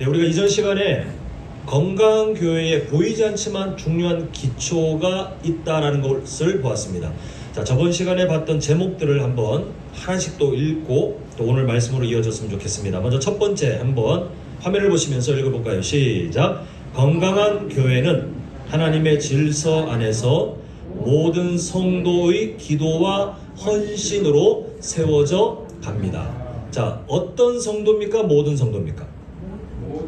네, 우리가 이전 시간에 건강한 교회에 보이지 않지만 중요한 기초가 있다라는 것을 보았습니다. 자, 저번 시간에 봤던 제목들을 한번 하나씩 또 읽고 또 오늘 말씀으로 이어졌으면 좋겠습니다. 먼저 첫 번째 한번 화면을 보시면서 읽어볼까요? 시작! 건강한 교회는 하나님의 질서 안에서 모든 성도의 기도와 헌신으로 세워져 갑니다. 자, 어떤 성도입니까? 모든 성도입니까?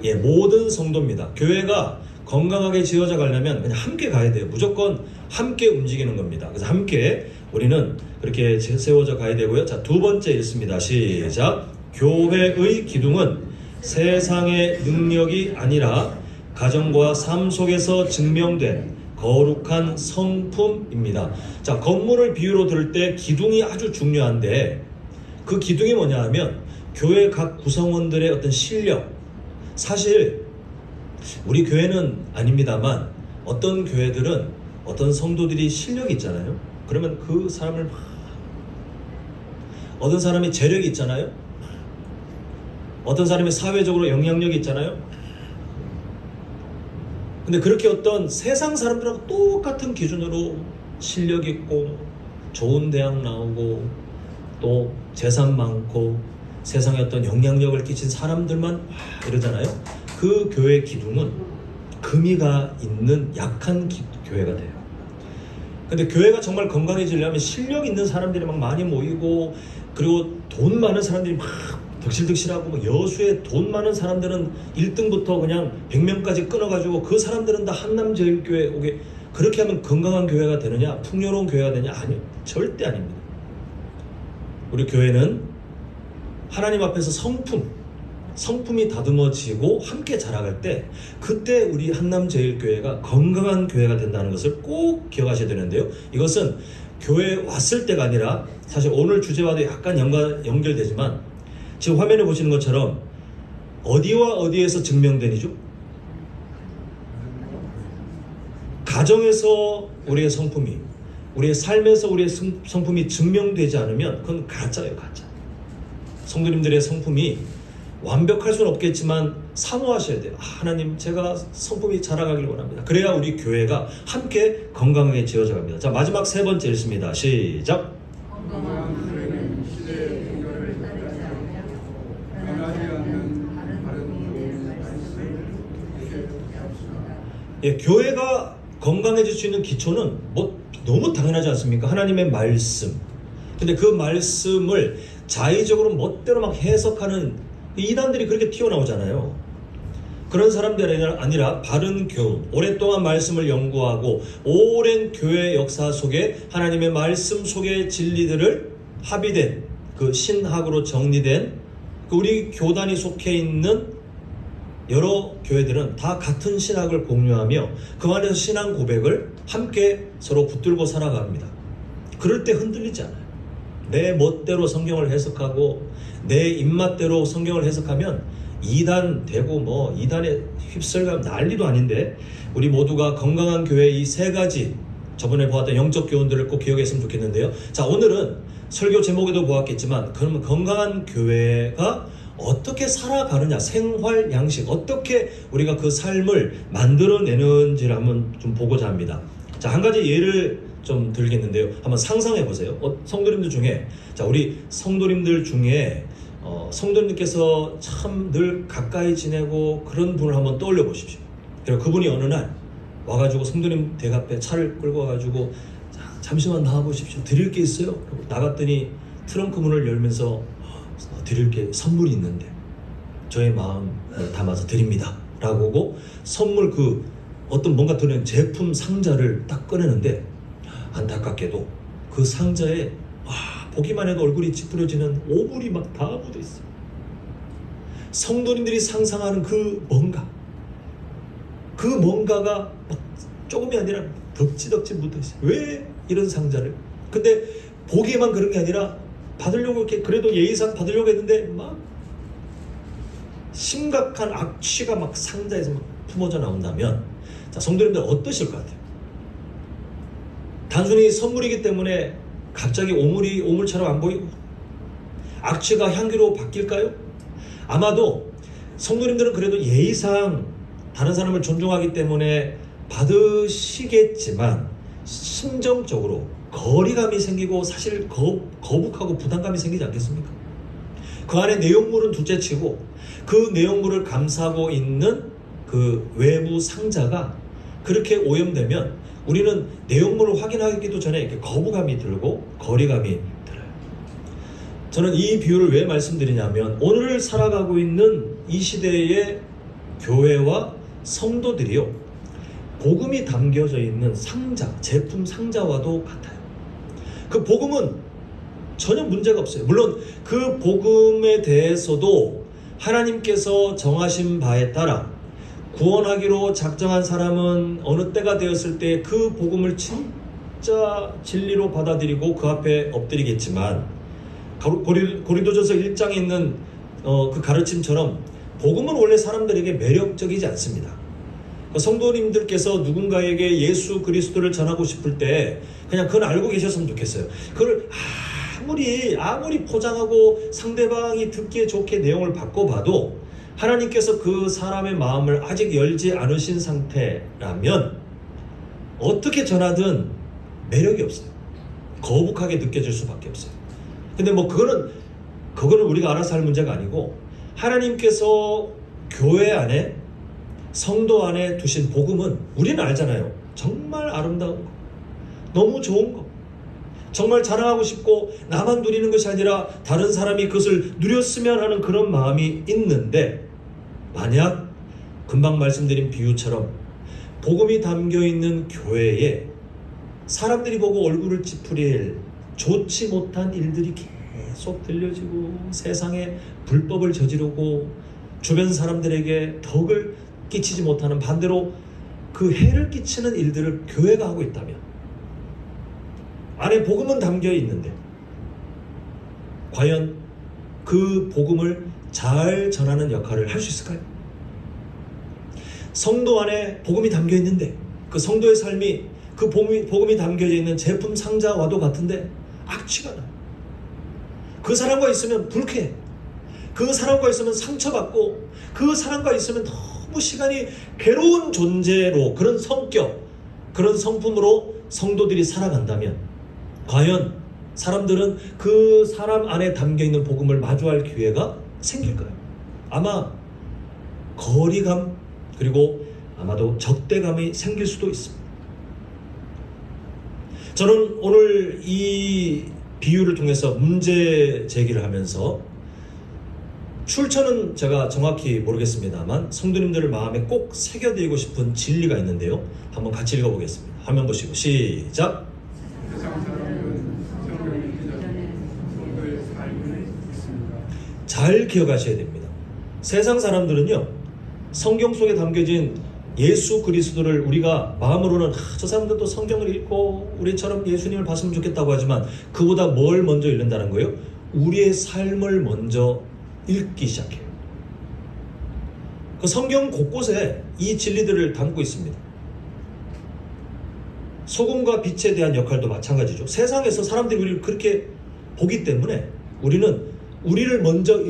예, 모든 성도입니다. 교회가 건강하게 지어져 가려면 그냥 함께 가야 돼요. 무조건 함께 움직이는 겁니다. 그래서 함께 우리는 그렇게 세워져 가야 되고요. 자, 두 번째 읽습니다. 시작! 교회의 기둥은 세상의 능력이 아니라 가정과 삶 속에서 증명된 거룩한 성품입니다. 자, 건물을 비유로 들을 때 기둥이 아주 중요한데 그 기둥이 뭐냐 하면 교회 각 구성원들의 어떤 실력, 사실 우리 교회는 아닙니다만 어떤 교회들은 어떤 성도들이 실력이 있잖아요. 그러면 그 사람을 어떤 사람이 재력이 있잖아요. 어떤 사람이 사회적으로 영향력이 있잖아요. 근데 그렇게 어떤 세상 사람들하고 똑같은 기준으로 실력 있고 좋은 대학 나오고 또 재산 많고 세상에 어떤 영향력을 끼친 사람들만 이러잖아요. 그 교회 기둥은 금이가 있는 약한 교회가 돼요. 근데 교회가 정말 건강해지려면 실력 있는 사람들이 막 많이 모이고 그리고 돈 많은 사람들이 막 득실득실하고 막 여수에 돈 많은 사람들은 1등부터 그냥 100명까지 끊어가지고 그 사람들은 다 한남제일교회 오게, 그렇게 하면 건강한 교회가 되느냐, 풍요로운 교회가 되느냐? 아니요, 절대 아닙니다. 우리 교회는 하나님 앞에서 성품이 다듬어지고 함께 자라갈 때 그때 우리 한남제일교회가 건강한 교회가 된다는 것을 꼭 기억하셔야 되는데요. 이것은 교회에 왔을 때가 아니라 사실 오늘 주제와도 약간 연결되지만 지금 화면에 보시는 것처럼 어디와 어디에서 증명되니죠? 가정에서 우리의 성품이, 우리의 삶에서 우리의 성품이 증명되지 않으면 그건 가짜예요, 가짜. 성도님들의 성품이 완벽할 수는 없겠지만 사모하셔야 돼요. 하나님, 제가 성품이 자라가길 원합니다. 그래야 우리 교회가 함께 건강하게 지어져 갑니다. 자, 마지막 세 번째 읽습니다. 시작! 건강한 교회는 시대의 변화를 따르지 않고 변하지 않는 다른 교회의 말씀을 듣게 하옵소서. 예, 교회가 건강해질 수 있는 기초는 너무 당연하지 않습니까? 하나님의 말씀. 근데 그 말씀을 자의적으로 멋대로 막 해석하는 이단들이 그렇게 튀어나오잖아요. 그런 사람들이 아니라 바른 교훈, 오랫동안 말씀을 연구하고 오랜 교회 역사 속에 하나님의 말씀 속의 진리들을 합의된 그 신학으로 정리된 그 우리 교단이 속해 있는 여러 교회들은 다 같은 신학을 공유하며 그 안에서 신앙 고백을 함께 서로 붙들고 살아갑니다. 그럴 때 흔들리지 않아요. 내 멋대로 성경을 해석하고 내 입맛대로 성경을 해석하면 이단 되고 이단에 휩쓸려 난리도 아닌데, 우리 모두가 건강한 교회의 이 세 가지 저번에 보았던 영적 교훈들을 꼭 기억했으면 좋겠는데요. 자, 오늘은 설교 제목에도 보았겠지만 그러면 건강한 교회가 어떻게 살아가느냐, 생활 양식, 어떻게 우리가 그 삶을 만들어내는지를 한번 좀 보고자 합니다. 자, 한 가지 예를 좀 들겠는데요. 한번 상상해 보세요. 성도님들 중에, 자, 우리 성도님들 중에 성도님께서 참 늘 가까이 지내고 그런 분을 한번 떠올려 보십시오. 그리고 그분이 어느 날 와가지고 성도님 댁 앞에 차를 끌고 와가지고, 자, 잠시만 나와 보십시오. 드릴 게 있어요. 그리고 나갔더니 트렁크 문을 열면서 드릴 게 선물이 있는데 저의 마음을 담아서 드립니다 라고 하고 선물 그 어떤 뭔가 들어있는 제품 상자를 딱 꺼내는데 안타깝게도 그 상자에 보기만 해도 얼굴이 찌푸려지는 오물이 막 다 묻어 있어요. 성도님들이 상상하는 그 뭔가가 막 조금이 아니라 덕지덕지 묻어 있어요. 왜 이런 상자를? 근데 보기에만 그런 게 아니라 받으려고 이렇게 그래도 예의상 받으려고 했는데 막 심각한 악취가 막 상자에서 막 품어져 나온다면, 자, 성도님들 어떠실 것 같아요? 단순히 선물이기 때문에 갑자기 오물처럼 안 보이고 악취가 향기로 바뀔까요? 아마도 성도님들은 그래도 예의상 다른 사람을 존중하기 때문에 받으시겠지만 심정적으로 거리감이 생기고 사실 거북하고 부담감이 생기지 않겠습니까? 그 안에 내용물은 둘째치고 그 내용물을 감싸고 있는 그 외부 상자가 그렇게 오염되면 우리는 내용물을 확인하기도 전에 이렇게 거부감이 들고 거리감이 들어요. 저는 이 비유를 왜 말씀드리냐면 오늘 살아가고 있는 이 시대의 교회와 성도들이요, 복음이 담겨져 있는 상자, 제품 상자와도 같아요. 그 복음은 전혀 문제가 없어요. 물론 그 복음에 대해서도 하나님께서 정하신 바에 따라 구원하기로 작정한 사람은 어느 때가 되었을 때 그 복음을 진짜 진리로 받아들이고 그 앞에 엎드리겠지만, 고린도전서 1장에 있는 그 가르침처럼 복음은 원래 사람들에게 매력적이지 않습니다. 성도님들께서 누군가에게 예수 그리스도를 전하고 싶을 때 그냥 그건 알고 계셨으면 좋겠어요. 그걸 아무리 포장하고 상대방이 듣기에 좋게 내용을 바꿔봐도 하나님께서 그 사람의 마음을 아직 열지 않으신 상태라면 어떻게 전하든 매력이 없어요. 거북하게 느껴질 수밖에 없어요. 근데 뭐 그거는 우리가 알아서 할 문제가 아니고, 하나님께서 교회 안에 성도 안에 두신 복음은 우리는 알잖아요. 정말 아름다운 거, 너무 좋은 거, 정말 자랑하고 싶고 나만 누리는 것이 아니라 다른 사람이 그것을 누렸으면 하는 그런 마음이 있는데, 만약 금방 말씀드린 비유처럼 복음이 담겨있는 교회에 사람들이 보고 얼굴을 찌푸릴 좋지 못한 일들이 계속 들려지고 세상에 불법을 저지르고 주변 사람들에게 덕을 끼치지 못하는, 반대로 그 해를 끼치는 일들을 교회가 하고 있다면, 안에 복음은 담겨 있는데 과연 그 복음을 잘 전하는 역할을 할 수 있을까요? 성도 안에 복음이 담겨 있는데 그 성도의 삶이 그 복음이 담겨져 있는 제품 상자와도 같은데 악취가 나요. 그 사람과 있으면 불쾌해. 그 사람과 있으면 상처받고, 그 사람과 있으면 너무 시간이 괴로운 존재로, 그런 성격, 그런 성품으로 성도들이 살아간다면 과연 사람들은 그 사람 안에 담겨있는 복음을 마주할 기회가 생길까요? 아마 거리감, 그리고 아마도 적대감이 생길 수도 있습니다. 저는 오늘 이 비유를 통해서 문제 제기를 하면서, 출처는 제가 정확히 모르겠습니다만 성도님들의 마음에 꼭 새겨드리고 싶은 진리가 있는데요. 한번 같이 읽어보겠습니다. 화면 보시고 시작! 세상 사람은 성경을 읽기 전에 성도의 삶을 읽습니다. 잘 기억하셔야 됩니다. 세상 사람들은요, 성경 속에 담겨진 예수 그리스도를 우리가 마음으로는 저 사람들도 성경을 읽고 우리처럼 예수님을 봤으면 좋겠다고 하지만, 그보다 뭘 먼저 읽는다는 거예요? 우리의 삶을 먼저 읽기 시작해요. 그 성경 곳곳에 이 진리들을 담고 있습니다. 소금과 빛에 대한 역할도 마찬가지죠. 세상에서 사람들이 우리를 그렇게 보기 때문에 우리는 우리를 먼저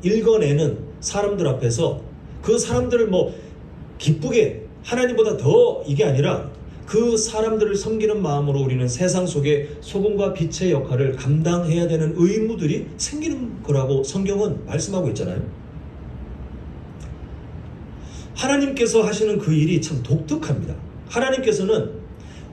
읽어내는 사람들 앞에서 그 사람들을 기쁘게, 하나님보다 더 이게 아니라 그 사람들을 섬기는 마음으로 우리는 세상 속에 소금과 빛의 역할을 감당해야 되는 의무들이 생기는 거라고 성경은 말씀하고 있잖아요. 하나님께서 하시는 그 일이 참 독특합니다. 하나님께서는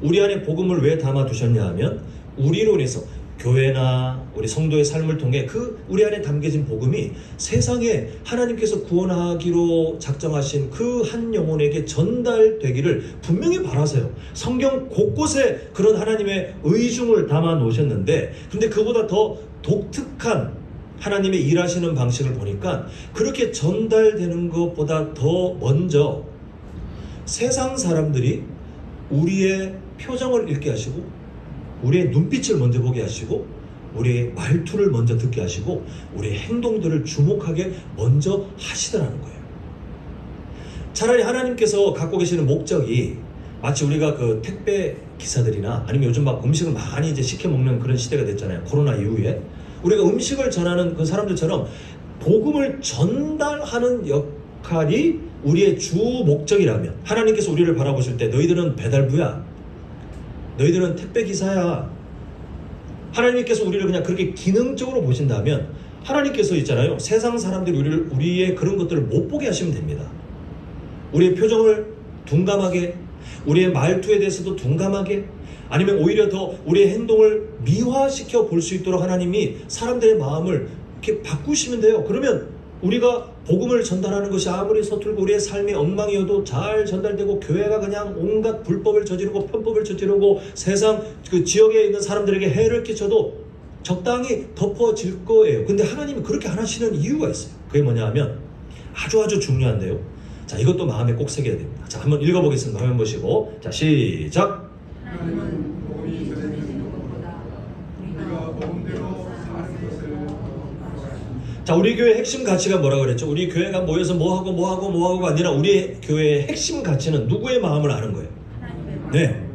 우리 안에 복음을 왜 담아두셨냐 하면, 우리로 인해서 교회나 우리 성도의 삶을 통해 그 우리 안에 담겨진 복음이 세상에 하나님께서 구원하기로 작정하신 그 한 영혼에게 전달되기를 분명히 바라세요. 성경 곳곳에 그런 하나님의 의중을 담아 놓으셨는데, 근데 그보다 더 독특한 하나님의 일하시는 방식을 보니까 그렇게 전달되는 것보다 더 먼저 세상 사람들이 우리의 표정을 읽게 하시고, 우리의 눈빛을 먼저 보게 하시고, 우리의 말투를 먼저 듣게 하시고, 우리의 행동들을 주목하게 먼저 하시더라는 거예요. 차라리 하나님께서 갖고 계시는 목적이 마치 우리가 그 택배 기사들이나 아니면 요즘 막 음식을 많이 이제 시켜 먹는 그런 시대가 됐잖아요. 코로나 이후에 우리가 음식을 전하는 그 사람들처럼 복음을 전달하는 역할이 우리의 주 목적이라면, 하나님께서 우리를 바라보실 때 너희들은 배달부야, 너희들은 택배기사야, 하나님께서 우리를 그냥 그렇게 기능적으로 보신다면, 하나님께서 있잖아요, 세상 사람들이 우리의 그런 것들을 못 보게 하시면 됩니다. 우리의 표정을 둔감하게, 우리의 말투에 대해서도 둔감하게, 아니면 오히려 더 우리의 행동을 미화시켜 볼 수 있도록 하나님이 사람들의 마음을 이렇게 바꾸시면 돼요. 그러면 우리가 복음을 전달하는 것이 아무리 서툴고 우리의 삶이 엉망이어도 잘 전달되고, 교회가 그냥 온갖 불법을 저지르고 편법을 저지르고 세상 그 지역에 있는 사람들에게 해를 끼쳐도 적당히 덮어질 거예요. 근데 하나님은 그렇게 안 하시는 이유가 있어요. 그게 뭐냐 하면 아주 중요한데요. 자, 이것도 마음에 꼭 새겨야 됩니다. 자, 한번 읽어보겠습니다. 화면 보시고. 자, 시작. 하나님은 복음이 전해지는 것보다 우리가 복음대로 사는 것을 원하십니다. 자, 우리 교회 핵심 가치가 뭐라 그랬죠? 우리 교회가 모여서 뭐하고가 아니라 우리 교회의 핵심 가치는 누구의 마음을 아는 거예요? 네.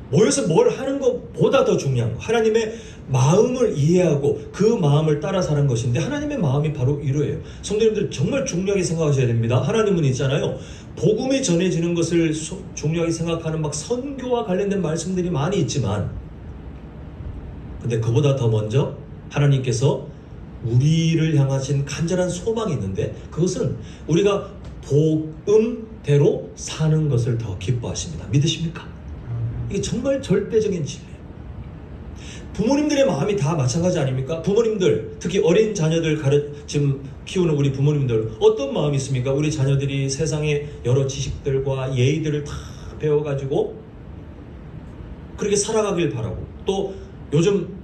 모여서 뭘 하는 것보다 더 중요한 거, 하나님의 마음을 이해하고 그 마음을 따라 사는 것인데, 하나님의 마음이 바로 이러해요. 성도님들 정말 중요하게 생각하셔야 됩니다. 하나님은 있잖아요, 복음이 전해지는 것을 중요하게 생각하는 막 선교와 관련된 말씀들이 많이 있지만, 근데 그보다 더 먼저 하나님께서 우리를 향하신 간절한 소망이 있는데, 그것은 우리가 복음대로 사는 것을 더 기뻐하십니다. 믿으십니까? 이게 정말 절대적인 진리예요. 부모님들의 마음이 다 마찬가지 아닙니까? 부모님들, 특히 어린 자녀들 지금 키우는 우리 부모님들 어떤 마음이 있습니까? 우리 자녀들이 세상의 여러 지식들과 예의들을 다 배워가지고 그렇게 살아가길 바라고, 또 요즘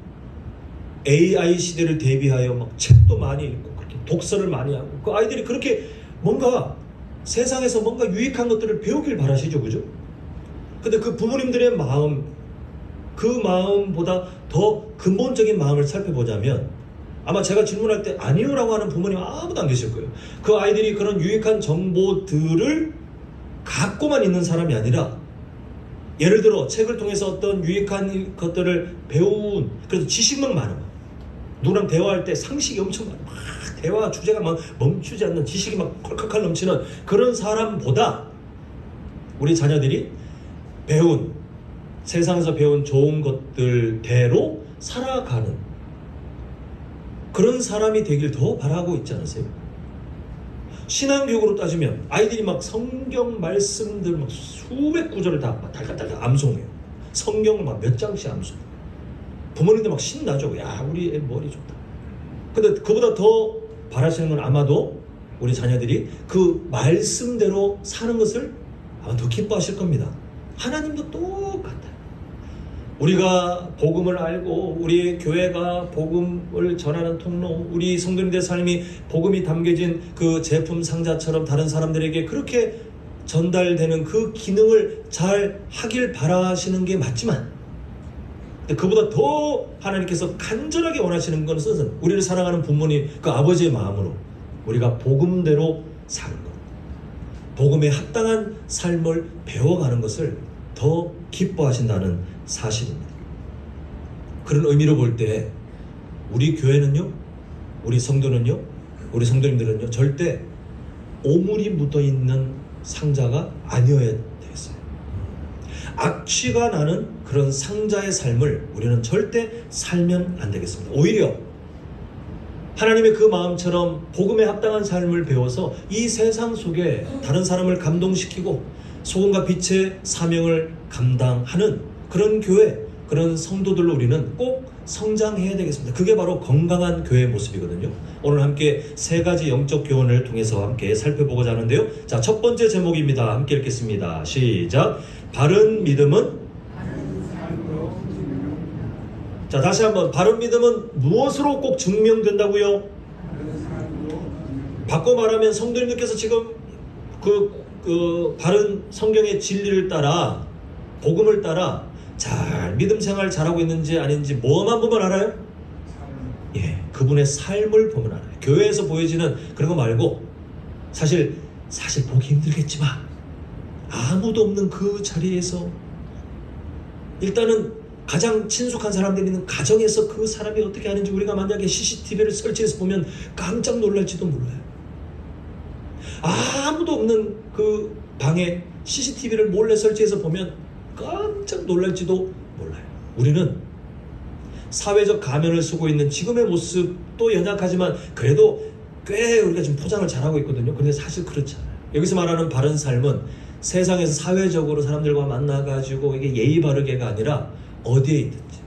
AI 시대를 대비하여 막 책도 많이 읽고 그렇게 독서를 많이 하고, 그 아이들이 그렇게 뭔가 세상에서 뭔가 유익한 것들을 배우길 바라시죠, 그죠? 근데 그 부모님들의 마음, 그 마음보다 더 근본적인 마음을 살펴보자면, 아마 제가 질문할 때 아니요라고 하는 부모님 아무도 안 계실 거예요. 그 아이들이 그런 유익한 정보들을 갖고만 있는 사람이 아니라, 예를 들어 책을 통해서 어떤 유익한 것들을 배운, 그래도 지식만 많아, 누구랑 대화할 때 상식이 엄청 많아, 막 대화 주제가 막 멈추지 않는, 지식이 막 컬컬컬 넘치는 그런 사람보다 우리 자녀들이 세상에서 배운 좋은 것들대로 살아가는 그런 사람이 되길 더 바라고 있지 않으세요? 신앙교육으로 따지면 아이들이 막 성경 말씀들 막 수백 구절을 다 달달달달 암송해요. 성경을 막 몇 장씩 암송. 부모님들 막 신나죠. 야, 우리 애 머리 좋다. 근데 그보다 더 바라시는 건 아마도 우리 자녀들이 그 말씀대로 사는 것을 아마 더 기뻐하실 겁니다. 하나님도 똑같아요. 우리가 복음을 알고 우리 교회가 복음을 전하는 통로, 우리 성도님들의 삶이 복음이 담겨진 그 제품 상자처럼 다른 사람들에게 그렇게 전달되는 그 기능을 잘 하길 바라시는 게 맞지만, 그보다 더 하나님께서 간절하게 원하시는 것은 우리를 사랑하는 부모님, 그 아버지의 마음으로 우리가 복음대로 사는 것, 복음에 합당한 삶을 배워가는 것을 더 기뻐하신다는 사실입니다. 그런 의미로 볼 때 우리 교회는요, 우리 성도는요, 우리 성도님들은요, 절대 오물이 묻어있는 상자가 아니어야 되겠어요. 악취가 나는 그런 상자의 삶을 우리는 절대 살면 안 되겠습니다. 오히려 하나님의 그 마음처럼 복음에 합당한 삶을 배워서 이 세상 속에 다른 사람을 감동시키고 소금과 빛의 사명을 감당하는 그런 교회, 그런 성도들로 우리는 꼭 성장해야 되겠습니다. 그게 바로 건강한 교회의 모습이거든요. 오늘 함께 세 가지 영적 교훈을 통해서 함께 살펴보고자 하는데요. 자, 첫 번째 제목입니다. 함께 읽겠습니다. 시작. 바른 믿음은? 자, 다시 한번, 바른 믿음은 무엇으로 꼭 증명된다고요? 바꿔 말하면 성도님들께서 지금 그 바른 성경의 진리를 따라, 복음을 따라 잘 믿음 생활 잘하고 있는지 아닌지 뭐만 보면 알아요? 예, 그분의 삶을 보면 알아요. 교회에서 보여지는 그런 거 말고, 사실 보기 힘들겠지만 아무도 없는 그 자리에서 일단은 가장 친숙한 사람들이 있는 가정에서 그 사람이 어떻게 하는지 우리가 만약에 CCTV를 설치해서 보면 깜짝 놀랄지도 몰라요. 아무도 없는 그 방에 CCTV를 몰래 설치해서 보면 깜짝 놀랄지도 몰라요. 우리는 사회적 가면을 쓰고 있는 지금의 모습도 연약하지만 그래도 꽤 우리가 지금 포장을 잘하고 있거든요. 그런데 사실 그렇지 않아요. 여기서 말하는 바른 삶은 세상에서 사회적으로 사람들과 만나가지고 이게 예의 바르게가 아니라 어디에 있든지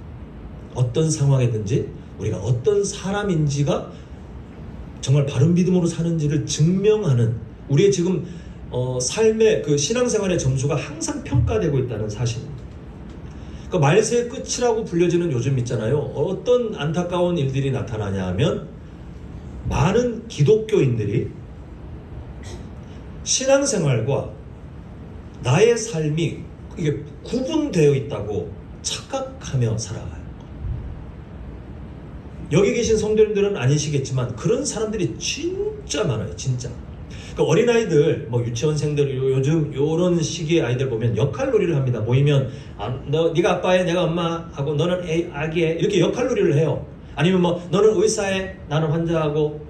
어떤 상황이든지 우리가 어떤 사람인지가 정말 바른 믿음으로 사는지를 증명하는 우리의 지금 삶의 그 신앙생활의 점수가 항상 평가되고 있다는 사실입니다. 그 말세의 끝이라고 불려지는 요즘 있잖아요. 어떤 안타까운 일들이 나타나냐 하면 많은 기독교인들이 신앙생활과 나의 삶이 이게 구분되어 있다고 착각하며 살아가요. 여기 계신 성도님들은 아니시겠지만 그런 사람들이 진짜 많아요. 진짜. 그 어린아이들, 뭐 유치원생들 요즘 요런 시기의 아이들 보면 역할놀이를 합니다. 모이면 네가 아빠해, 내가 엄마 하고 너는 아기해 이렇게 역할놀이를 해요. 아니면 뭐 너는 의사해, 나는 환자하고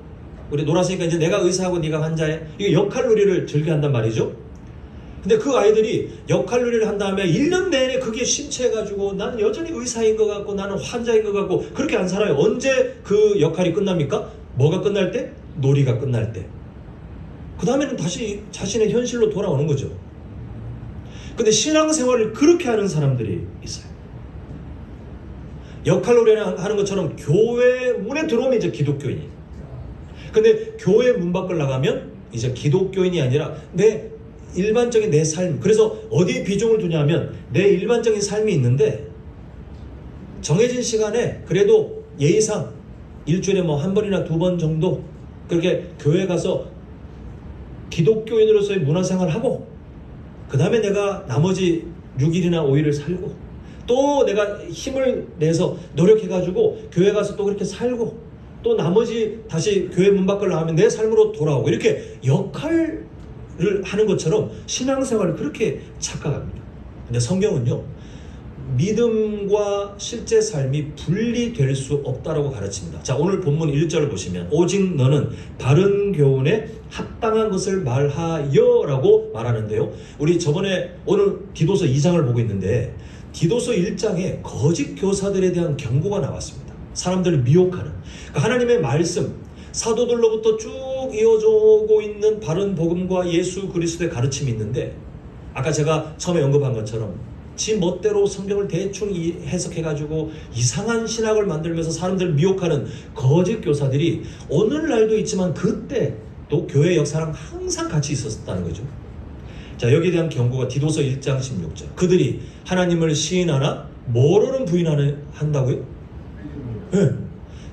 우리 놀았으니까 이제 내가 의사하고 네가 환자해. 이게 역할놀이를 즐겨한단 말이죠. 근데 그 아이들이 역할놀이를 한 다음에 1년 내내 그게 심취해가지고 나는 여전히 의사인 것 같고 나는 환자인 것 같고 그렇게 안 살아요. 언제 그 역할이 끝납니까? 뭐가 끝날 때? 놀이가 끝날 때. 그 다음에는 다시 자신의 현실로 돌아오는 거죠. 근데 신앙생활을 그렇게 하는 사람들이 있어요. 역할놀이를 하는 것처럼 교회 문에 들어오면 이제 기독교인이. 근데 교회 문 밖을 나가면 이제 기독교인이 아니라 내 일반적인 내 삶. 그래서 어디에 비중을 두냐면 내 일반적인 삶이 있는데 정해진 시간에 그래도 예의상 일주일에 뭐 한 번이나 두 번 정도 그렇게 교회 가서 기독교인으로서의 문화생활을 하고 그 다음에 내가 나머지 6일이나 5일을 살고 또 내가 힘을 내서 노력해가지고 교회 가서 또 그렇게 살고 또 나머지 다시 교회 문 밖을 나가면 내 삶으로 돌아오고 이렇게 역할을 하는 것처럼 신앙생활을 그렇게 착각합니다. 근데 성경은요 믿음과 실제 삶이 분리될 수 없다라고 가르칩니다. 자, 오늘 본문 1절을 보시면 오직 너는 바른 교훈에 합당한 것을 말하여 라고 말하는데요, 우리 저번에 오늘 디도서 2장을 보고 있는데 디도서 1장에 거짓 교사들에 대한 경고가 나왔습니다. 사람들을 미혹하는 그러니까 하나님의 말씀 사도들로부터 쭉 이어져 오고 있는 바른 복음과 예수 그리스도의 가르침이 있는데 아까 제가 처음에 언급한 것처럼 지 멋대로 성경을 대충 해석해가지고 이상한 신학을 만들면서 사람들을 미혹하는 거짓 교사들이 오늘날도 있지만 그때 또 교회 역사랑 항상 같이 있었다는 거죠. 자, 여기에 대한 경고가 디도서 1장 16절. 그들이 하나님을 시인하나 뭐로는 한다고요? 네.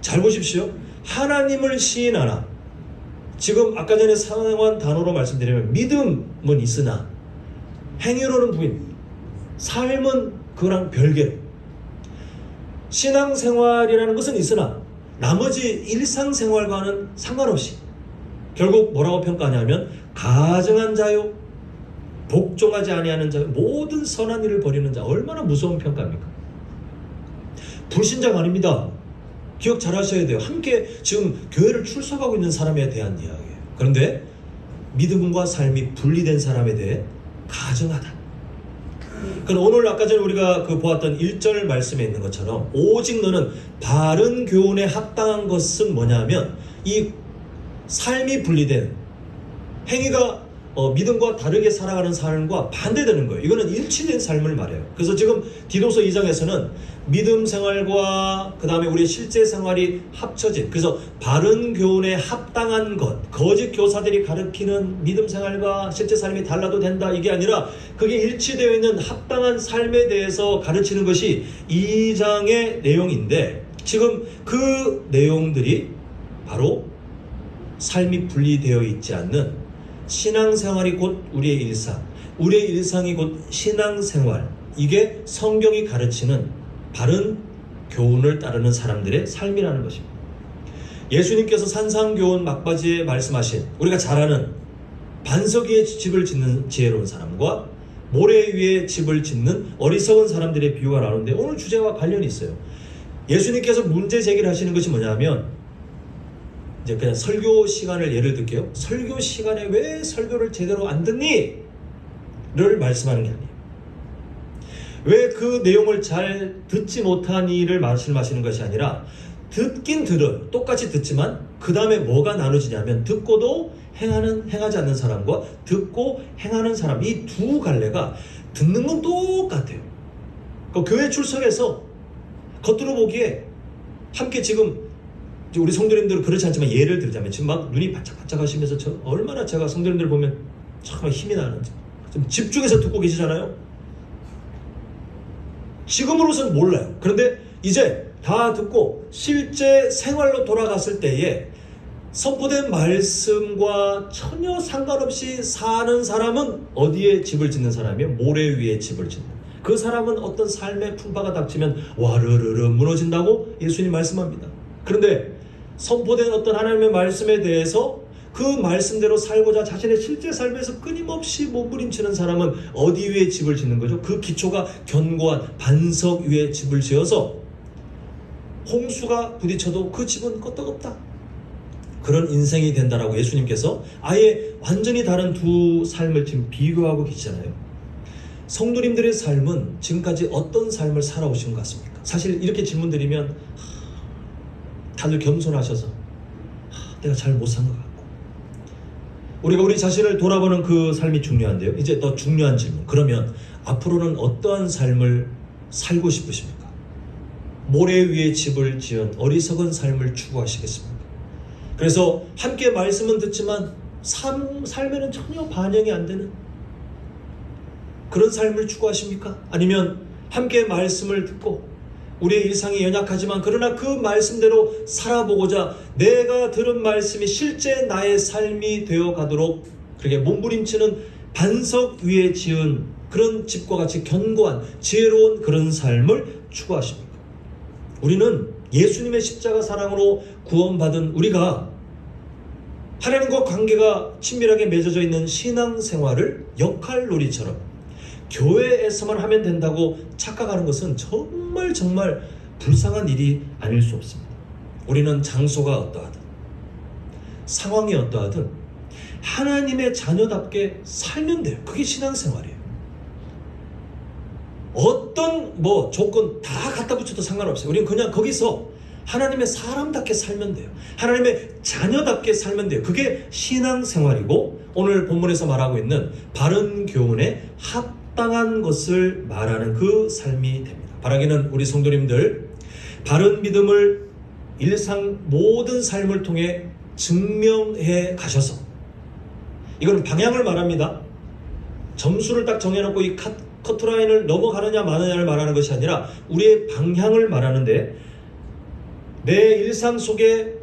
잘 보십시오. 하나님을 시인하나. 지금 아까 전에 사용한 단어로 말씀드리면 믿음은 있으나 행위로는 부인, 삶은 그랑 별개로. 신앙생활이라는 것은 있으나 나머지 일상생활과는 상관없이 결국 뭐라고 평가하냐면 가증한 자요, 복종하지 아니하는 자요, 모든 선한 일을 벌이는 자. 얼마나 무서운 평가입니까? 불신자가 아닙니다. 기억 잘 하셔야 돼요. 함께 지금 교회를 출석하고 있는 사람에 대한 이야기예요. 그런데 믿음과 삶이 분리된 사람에 대해 가증하다. 그럼 오늘 아까 전에 우리가 보았던 1절 말씀에 있는 것처럼 오직 너는 바른 교훈에 합당한 것은 뭐냐면 이 삶이 분리된 행위가 믿음과 다르게 살아가는 삶과 반대되는 거예요. 이거는 일치된 삶을 말해요. 그래서 지금 디도서 2장에서는 믿음 생활과 그 다음에 우리의 실제 생활이 합쳐진, 그래서 바른 교훈에 합당한 것, 거짓 교사들이 가르치는 믿음 생활과 실제 삶이 달라도 된다, 이게 아니라 그게 일치되어 있는 합당한 삶에 대해서 가르치는 것이 2장의 내용인데, 지금 그 내용들이 바로 삶이 분리되어 있지 않는 신앙생활이 곧 우리의 일상, 우리의 일상이 곧 신앙생활, 이게 성경이 가르치는 바른 교훈을 따르는 사람들의 삶이라는 것입니다. 예수님께서 산상교훈 막바지에 말씀하신 우리가 잘 아는 반석 위에 집을 짓는 지혜로운 사람과 모래 위에 집을 짓는 어리석은 사람들의 비유가 나오는데 오늘 주제와 관련이 있어요. 예수님께서 문제 제기를 하시는 것이 뭐냐면 이제 그냥 설교 시간을 예를 들게요. 설교 시간에 왜 설교를 제대로 안 듣니? 를 말씀하는 게 아니에요. 왜 그 내용을 잘 듣지 못하니를 말씀하시는 것이 아니라 듣긴 들어요. 똑같이 듣지만 그 다음에 뭐가 나눠지냐면 듣고도 행하지 않는 사람과 듣고 행하는 사람, 이 두 갈래가 듣는 건 똑같아요. 그 교회 출석해서 겉으로 보기에 함께 지금 우리 성도님들은 그렇지 않지만 예를 들자면 지금 막 눈이 반짝반짝 하시면서 얼마나 제가 성도님들 보면 정말 힘이 나는지 좀 집중해서 듣고 계시잖아요. 지금으로서는 몰라요. 그런데 이제 다 듣고 실제 생활로 돌아갔을 때에 선포된 말씀과 전혀 상관없이 사는 사람은 어디에 집을 짓는 사람이에요? 모래 위에 집을 짓는. 그 사람은 어떤 삶의 풍파가 닥치면 와르르르 무너진다고 예수님 말씀합니다. 그런데 선포된 어떤 하나님의 말씀에 대해서 그 말씀대로 살고자 자신의 실제 삶에서 끊임없이 몸부림치는 사람은 어디 위에 집을 짓는 거죠? 그 기초가 견고한 반석 위에 집을 지어서 홍수가 부딪혀도 그 집은 끄떡없다. 그런 인생이 된다라고 예수님께서 아예 완전히 다른 두 삶을 지금 비교하고 계시잖아요. 성도님들의 삶은 지금까지 어떤 삶을 살아오신 것 같습니까? 사실 이렇게 질문 드리면 다들 겸손하셔서 내가 잘 못 산 것 같고, 우리가 우리 자신을 돌아보는 그 삶이 중요한데요. 이제 더 중요한 질문. 그러면 앞으로는 어떠한 삶을 살고 싶으십니까? 모래 위에 집을 지은 어리석은 삶을 추구하시겠습니까? 그래서 함께 말씀은 듣지만 삶에는 전혀 반영이 안 되는 그런 삶을 추구하십니까? 아니면 함께 말씀을 듣고 우리의 일상이 연약하지만 그러나 그 말씀대로 살아보고자 내가 들은 말씀이 실제 나의 삶이 되어가도록 그렇게 몸부림치는 반석 위에 지은 그런 집과 같이 견고한 지혜로운 그런 삶을 추구하십니까? 우리는 예수님의 십자가 사랑으로 구원받은 우리가 하나님과 관계가 친밀하게 맺어져 있는 신앙생활을 역할놀이처럼 교회에서만 하면 된다고 착각하는 것은 정말 불쌍한 일이 아닐 수 없습니다. 우리는 장소가 어떠하든 상황이 어떠하든 하나님의 자녀답게 살면 돼요. 그게 신앙생활이에요. 어떤 조건 다 갖다 붙여도 상관없어요. 우리는 그냥 거기서 하나님의 사람답게 살면 돼요. 하나님의 자녀답게 살면 돼요. 그게 신앙생활이고 오늘 본문에서 말하고 있는 바른 교훈에 합당한 것을 말하는 그 삶이 됩니다. 바라기는 우리 성도님들 바른 믿음을 일상 모든 삶을 통해 증명해 가셔서, 이건 방향을 말합니다. 점수를 딱 정해놓고 이 커트라인을 넘어가느냐 마느냐를 말하는 것이 아니라 우리의 방향을 말하는데, 내 일상 속에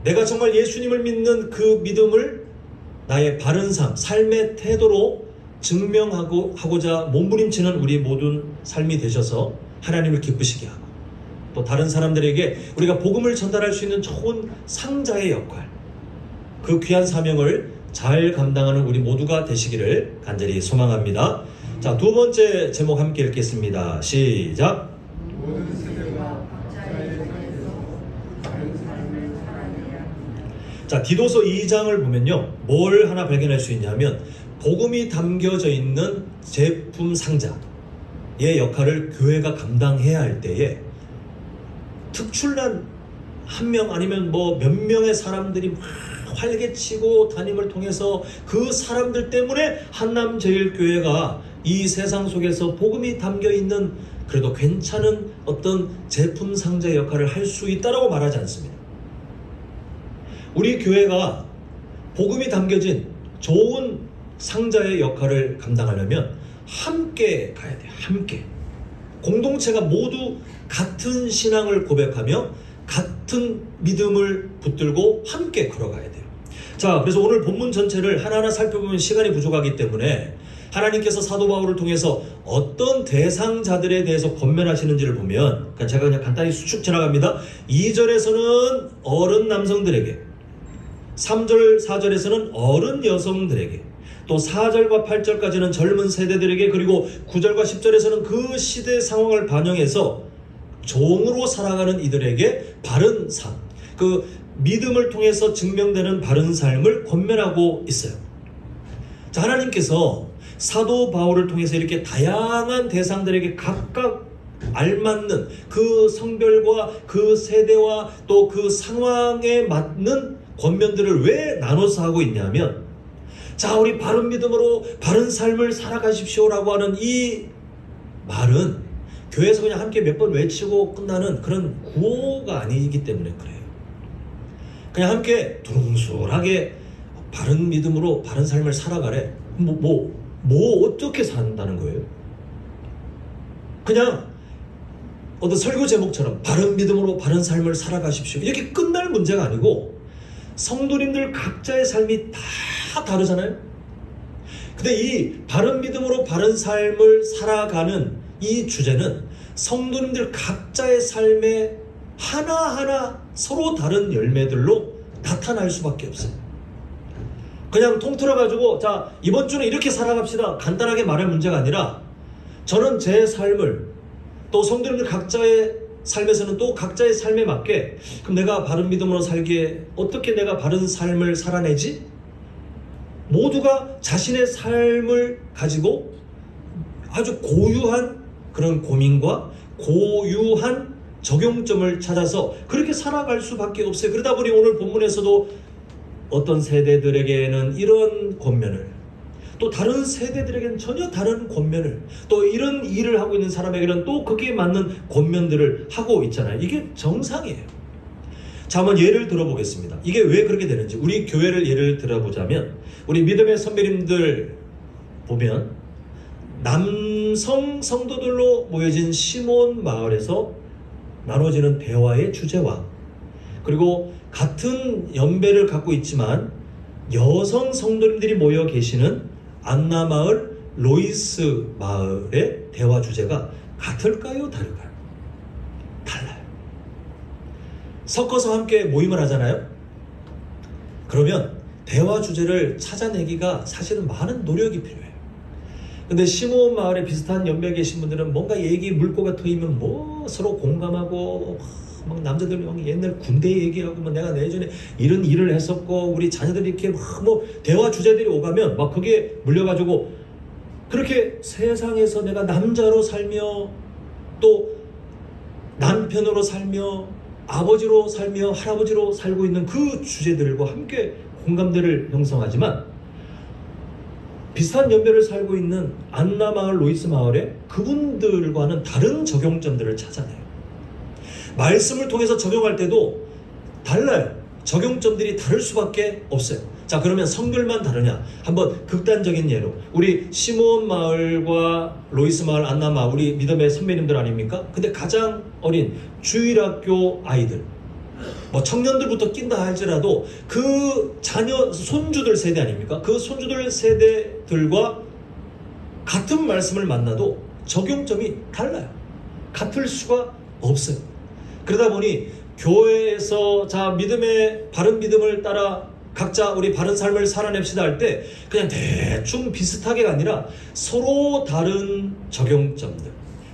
내가 정말 예수님을 믿는 그 믿음을 나의 바른 삶의 태도로 증명하고자 몸부림치는 우리 모든 삶이 되셔서 하나님을 기쁘시게 하고, 또 다른 사람들에게 우리가 복음을 전달할 수 있는 좋은 상자의 역할, 그 귀한 사명을 잘 감당하는 우리 모두가 되시기를 간절히 소망합니다. 자, 두 번째 제목 함께 읽겠습니다. 시작. 모든 세대가 각자의 삶에서 다른 삶을 살아내야. 자, 디도서 2장을 보면요, 뭘 하나 발견할 수 있냐면 복음이 담겨져 있는 제품 상자의 역할을 교회가 감당해야 할 때에 특출난 한 명 아니면 몇 명의 사람들이 막 활개치고 담임을 통해서 그 사람들 때문에 한남제일교회가 이 세상 속에서 복음이 담겨있는 그래도 괜찮은 어떤 제품 상자의 역할을 할 수 있다라고 말하지 않습니다. 우리 교회가 복음이 담겨진 좋은 상자의 역할을 감당하려면 함께 가야 돼요. 함께. 공동체가 모두 같은 신앙을 고백하며 같은 믿음을 붙들고 함께 걸어가야 돼요. 자, 그래서 오늘 본문 전체를 하나하나 살펴보면 시간이 부족하기 때문에 하나님께서 사도 바울을 통해서 어떤 대상자들에 대해서 권면하시는지를 보면 제가 그냥 간단히 수축 지나갑니다. 2절에서는 어른 남성들에게, 3절, 4절에서는 어른 여성들에게, 또 4절과 8절까지는 젊은 세대들에게, 그리고 9절과 10절에서는 그 시대 상황을 반영해서 종으로 살아가는 이들에게 바른 삶, 그 믿음을 통해서 증명되는 바른 삶을 권면하고 있어요. 자, 하나님께서 사도 바울을 통해서 이렇게 다양한 대상들에게 각각 알맞는 그 성별과 그 세대와 또 그 상황에 맞는 권면들을 왜 나눠서 하고 있냐면, 자, 우리 바른 믿음으로 바른 삶을 살아가십시오라고 하는 이 말은 교회에서 그냥 함께 몇 번 외치고 끝나는 그런 구호가 아니기 때문에 그래요. 그냥 함께 두루뭉술하게 바른 믿음으로 바른 삶을 살아가래. 어떻게 산다는 거예요? 그냥 어떤 설교 제목처럼 바른 믿음으로 바른 삶을 살아가십시오, 이렇게 끝날 문제가 아니고, 성도님들 각자의 삶이 다 다르잖아요. 근데 이 바른 믿음으로 바른 삶을 살아가는 이 주제는 성도님들 각자의 삶에 하나하나 서로 다른 열매들로 나타날 수밖에 없어요. 그냥 통틀어 가지고 자, 이번 주는 이렇게 살아갑시다, 간단하게 말할 문제가 아니라, 저는 제 삶을, 또 성도님들 각자의 삶에서는 또 각자의 삶에 맞게, 그럼 내가 바른 믿음으로 살기에 어떻게 내가 바른 삶을 살아내지? 모두가 자신의 삶을 가지고 아주 고유한 그런 고민과 고유한 적용점을 찾아서 그렇게 살아갈 수밖에 없어요. 그러다 보니 오늘 본문에서도 어떤 세대들에게는 이런 권면을, 또 다른 세대들에게는 전혀 다른 권면을, 또 이런 일을 하고 있는 사람에게는 또 거기에 맞는 권면들을 하고 있잖아요. 이게 정상이에요. 자, 한번 예를 들어보겠습니다. 이게 왜 그렇게 되는지. 우리 교회를 예를 들어보자면, 우리 믿음의 선배님들 보면 남성 성도들로 모여진 시몬 마을에서 나눠지는 대화의 주제와, 그리고 같은 연배를 갖고 있지만 여성 성도님들이 모여 계시는 안나 마을, 로이스 마을의 대화 주제가 같을까요? 다를까요? 달라요. 섞어서 함께 모임을 하잖아요. 그러면 대화 주제를 찾아내기가 사실은 많은 노력이 필요해요. 근데 시몬 마을에 비슷한 연배에 계신 분들은 뭔가 얘기 물꼬가 트이면 뭐 서로 공감하고, 막 남자들이 막 옛날 군대 얘기하고, 뭐 내가 예전에 이런 일을 했었고, 우리 자녀들이 이렇게 뭐 대화 주제들이 오가면 막 그게 물려가지고, 그렇게 세상에서 내가 남자로 살며 또 남편으로 살며 아버지로 살며 할아버지로 살고 있는 그 주제들과 함께 공감대를 형성하지만, 비슷한 연배를 살고 있는 안나 마을, 로이스 마을에 그분들과는 다른 적용점들을 찾아내요. 말씀을 통해서 적용할 때도 달라요. 적용점들이 다를 수밖에 없어요. 자, 그러면 성별만 다르냐? 한번 극단적인 예로, 우리 시몬 마을과 로이스 마을, 안나 마을, 우리 믿음의 선배님들 아닙니까? 근데 가장 어린 주일학교 아이들, 뭐 청년들부터 낀다 할지라도 그 자녀, 손주들 세대 아닙니까? 그 손주들 세대들과 같은 말씀을 만나도 적용점이 달라요. 같을 수가 없어요. 그러다 보니 교회에서 자, 믿음의 바른 믿음을 따라 각자 우리 바른 삶을 살아냅시다 할 때 그냥 대충 비슷하게가 아니라 서로 다른 적용점들,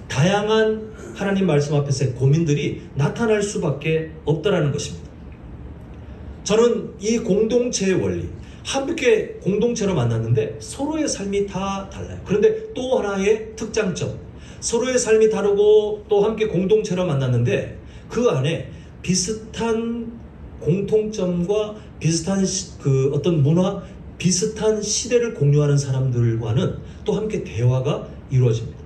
다양한 하나님 말씀 앞에서의 고민들이 나타날 수밖에 없다라는 것입니다. 저는 이 공동체의 원리, 함께 공동체로 만났는데 서로의 삶이 다 달라요. 그런데 또 하나의 특장점, 서로의 삶이 다르고 또 함께 공동체로 만났는데 그 안에 비슷한 공통점과 비슷한 그 어떤 문화, 비슷한 시대를 공유하는 사람들과는 또 함께 대화가 이루어집니다.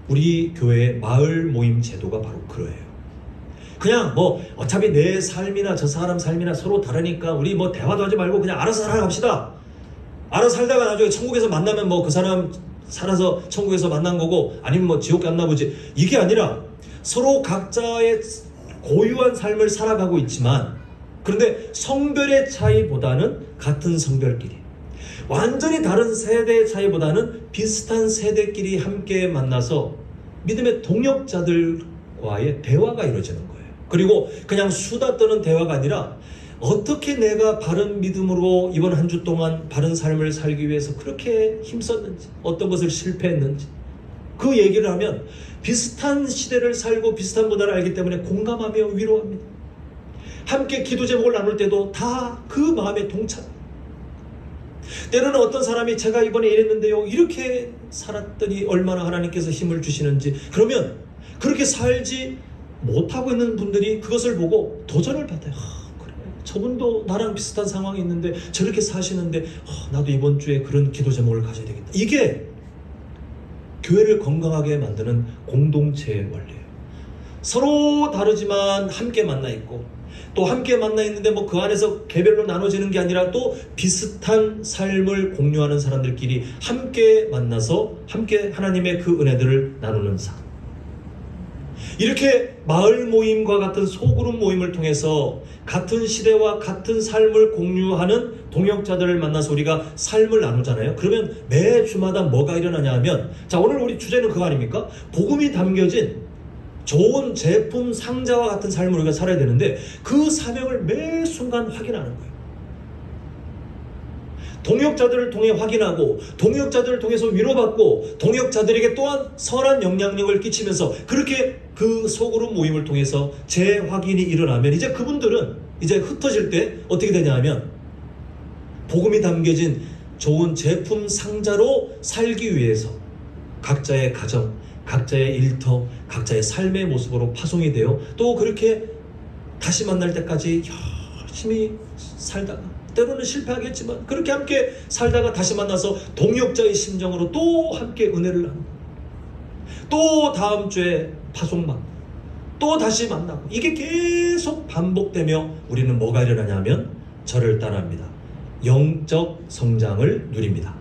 우리 교회의 마을 모임 제도가 바로 그거예요. 그냥 뭐 어차피 내 삶이나 저 사람 삶이나 서로 다르니까 우리 뭐 대화도 하지 말고 그냥 알아서 살아갑시다. 알아서 살다가 나중에 천국에서 만나면 뭐 그 사람 살아서 천국에서 만난 거고, 아니면 뭐 지옥 갔나 보지. 이게 아니라 서로 각자의 고유한 삶을 살아가고 있지만, 그런데 성별의 차이보다는 같은 성별끼리, 완전히 다른 세대의 차이보다는 비슷한 세대끼리 함께 만나서 믿음의 동역자들과의 대화가 이루어지는 거예요. 그리고 그냥 수다 떠는 대화가 아니라 어떻게 내가 바른 믿음으로 이번 한 주 동안 바른 삶을 살기 위해서 그렇게 힘썼는지, 어떤 것을 실패했는지 그 얘기를 하면 비슷한 시대를 살고 비슷한 문화를 알기 때문에 공감하며 위로합니다. 함께 기도 제목을 나눌 때도 다 그 마음에 동참. 때로는 어떤 사람이 제가 이번에 이랬는데요, 이렇게 살았더니 얼마나 하나님께서 힘을 주시는지, 그러면 그렇게 살지 못하고 있는 분들이 그것을 보고 도전을 받아요. 그래, 저분도 나랑 비슷한 상황이 있는데 저렇게 사시는데 나도 이번 주에 그런 기도 제목을 가져야 되겠다. 이게 교회를 건강하게 만드는 공동체의 원리예요. 서로 다르지만 함께 만나 있고, 또 함께 만나 있는데 뭐 그 안에서 개별로 나눠지는 게 아니라 또 비슷한 삶을 공유하는 사람들끼리 함께 만나서 함께 하나님의 그 은혜들을 나누는 삶. 이렇게 마을 모임과 같은 소그룹 모임을 통해서 같은 시대와 같은 삶을 공유하는 동역자들을 만나서 우리가 삶을 나누잖아요. 그러면 매 주마다 뭐가 일어나냐 하면, 자, 오늘 우리 주제는 그거 아닙니까? 복음이 담겨진 좋은 제품 상자와 같은 삶을 우리가 살아야 되는데 그 사명을 매 순간 확인하는 거예요. 동역자들을 통해 확인하고, 동역자들을 통해서 위로받고, 동역자들에게 또한 선한 영향력을 끼치면서 그렇게 그 소그룹 모임을 통해서 재확인이 일어나면 이제 그분들은 이제 흩어질 때 어떻게 되냐 하면 복음이 담겨진 좋은 제품 상자로 살기 위해서 각자의 가정, 각자의 일터, 각자의 삶의 모습으로 파송이 되어 또 그렇게 다시 만날 때까지 열심히 살다가, 때로는 실패하겠지만 그렇게 함께 살다가 다시 만나서 동역자의 심정으로 또 함께 은혜를 나누고, 또 다음 주에 파송받고, 또 다시 만나고, 이게 계속 반복되며 우리는 뭐가 일어나냐면 저를 따라합니다. 영적 성장을 누립니다.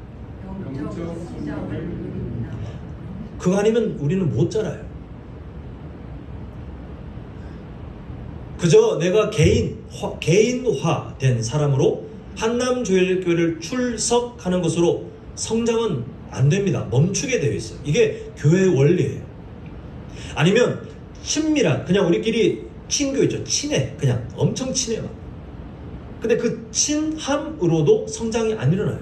영적 성장을 누립니다. 그거 아니면 우리는 못 자라요. 그저 내가 개인화된 사람으로 한남조일교회를 출석하는 것으로 성장은 안 됩니다. 멈추게 되어 있어요. 이게 교회의 원리예요. 아니면 친밀한, 그냥 우리끼리 친교 있죠. 친해. 그냥 엄청 친해요. 근데 그 친함으로도 성장이 안 일어나요.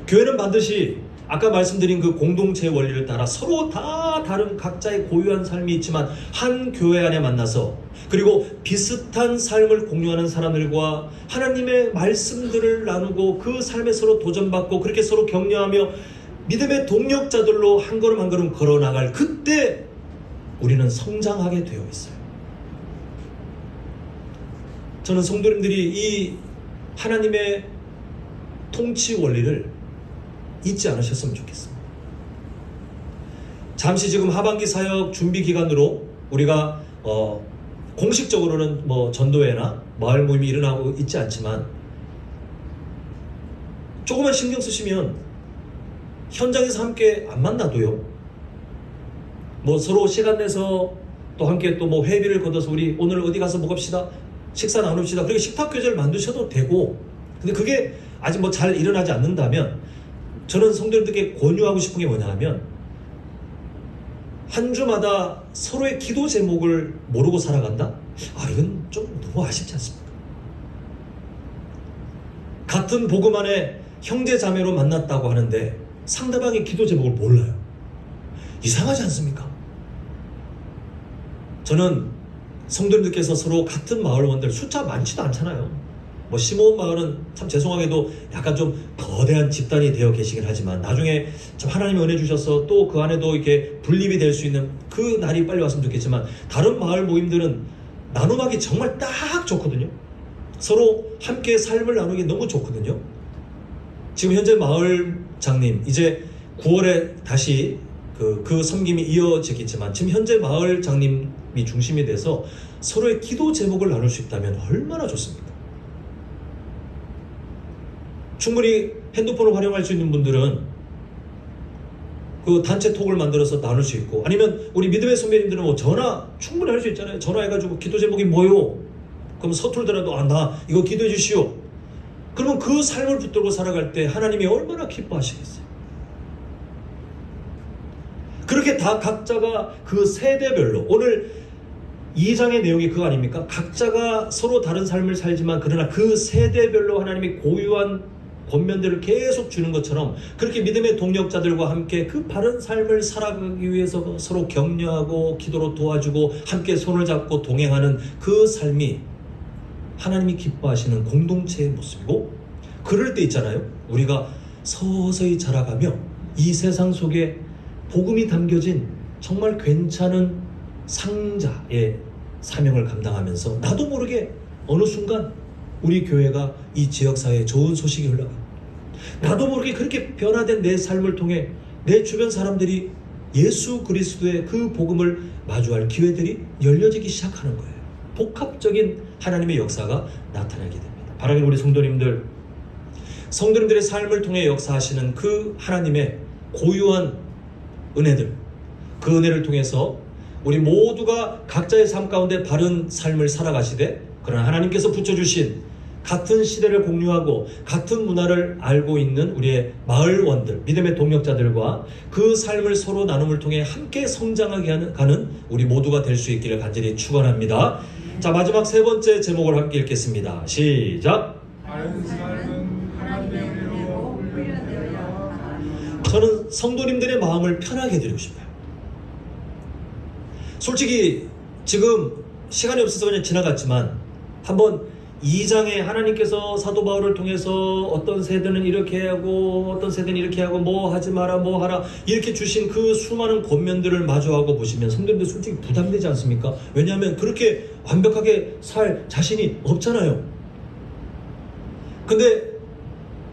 교회는 반드시 아까 말씀드린 그 공동체의 원리를 따라 서로 다 다른 각자의 고유한 삶이 있지만 한 교회 안에 만나서, 그리고 비슷한 삶을 공유하는 사람들과 하나님의 말씀들을 나누고 그 삶에 서로 도전받고 그렇게 서로 격려하며 믿음의 동력자들로 한 걸음 한 걸음 걸어나갈, 그때 우리는 성장하게 되어 있어요. 저는 성도님들이 이 하나님의 통치 원리를 잊지 않으셨으면 좋겠습니다. 잠시 지금 하반기 사역 준비 기간으로 우리가 공식적으로는 뭐 전도회나 마을 모임이 일어나고 있지 않지만 조금만 신경 쓰시면 현장에서 함께 안 만나도요, 뭐 서로 시간 내서 또 함께 또 뭐 회비를 걷어서 우리 오늘 어디 가서 먹읍시다, 식사 나눕시다, 그리고 식탁 교제를 만드셔도 되고, 근데 그게 아직 뭐 잘 일어나지 않는다면 저는 성도님들께 권유하고 싶은 게 뭐냐 하면, 한 주마다 서로의 기도 제목을 모르고 살아간다? 이건 좀 너무 아쉽지 않습니까? 같은 복음 안에 형제 자매로 만났다고 하는데 상대방의 기도 제목을 몰라요. 이상하지 않습니까? 저는 성도님들께서 서로 같은 마을원들, 숫자 많지도 않잖아요. 뭐 시몬 마을은 참 죄송하게도 약간 좀 거대한 집단이 되어 계시긴 하지만 나중에 참 하나님이 은혜 주셔서 또 그 안에도 이렇게 분립이 될 수 있는 그 날이 빨리 왔으면 좋겠지만, 다른 마을 모임들은 나눔하기 정말 딱 좋거든요. 서로 함께 삶을 나누기 너무 좋거든요. 지금 현재 마을장님, 이제 9월에 다시 그 섬김이 이어지겠지만 지금 현재 마을장님이 중심이 돼서 서로의 기도 제목을 나눌 수 있다면 얼마나 좋습니까? 충분히 핸드폰을 활용할 수 있는 분들은 그 단체 톡을 만들어서 나눌 수 있고, 아니면 우리 믿음의 선배님들은 뭐 전화 충분히 할 수 있잖아요. 전화해가지고 기도 제목이 뭐요? 그럼 서툴더라도 나 이거 기도해 주시오. 그러면 그 삶을 붙들고 살아갈 때 하나님이 얼마나 기뻐하시겠어요. 그렇게 다 각자가 그 세대별로, 오늘 2장의 내용이 그거 아닙니까? 각자가 서로 다른 삶을 살지만 그러나 그 세대별로 하나님이 고유한 권면들을 계속 주는 것처럼 그렇게 믿음의 동력자들과 함께 그 바른 삶을 살아가기 위해서 서로 격려하고 기도로 도와주고 함께 손을 잡고 동행하는 그 삶이 하나님이 기뻐하시는 공동체의 모습이고, 그럴 때 있잖아요, 우리가 서서히 자라가며 이 세상 속에 복음이 담겨진 정말 괜찮은 상자의 사명을 감당하면서 나도 모르게 어느 순간 우리 교회가 이 지역사회에 좋은 소식이 흘러가, 나도 모르게 그렇게 변화된 내 삶을 통해 내 주변 사람들이 예수 그리스도의 그 복음을 마주할 기회들이 열려지기 시작하는 거예요. 복합적인 하나님의 역사가 나타나게 됩니다. 바라기는 우리 성도님들의 삶을 통해 역사하시는 그 하나님의 고유한 은혜들, 그 은혜를 통해서 우리 모두가 각자의 삶 가운데 바른 삶을 살아가시되, 그러나 하나님께서 붙여주신 같은 시대를 공유하고 같은 문화를 알고 있는 우리의 마을원들, 믿음의 동력자들과 그 삶을 서로 나눔을 통해 함께 성장하게 가는 우리 모두가 될 수 있기를 간절히 축원합니다. 자, 마지막 세 번째 제목을 함께 읽겠습니다. 시작. 바른 삶은 하나님의 은혜로 훈련되어야 합니다. 저는 성도님들의 마음을 편하게 해드리고 싶어요. 솔직히 지금 시간이 없어서 그냥 지나갔지만 한번 2장에 하나님께서 사도 바울을 통해서 어떤 세대는 이렇게 하고 어떤 세대는 이렇게 하고 뭐 하지 마라 뭐 하라 이렇게 주신 그 수많은 권면들을 마주하고 보시면 성도님들 솔직히 부담되지 않습니까? 왜냐하면 그렇게 완벽하게 살 자신이 없잖아요. 근데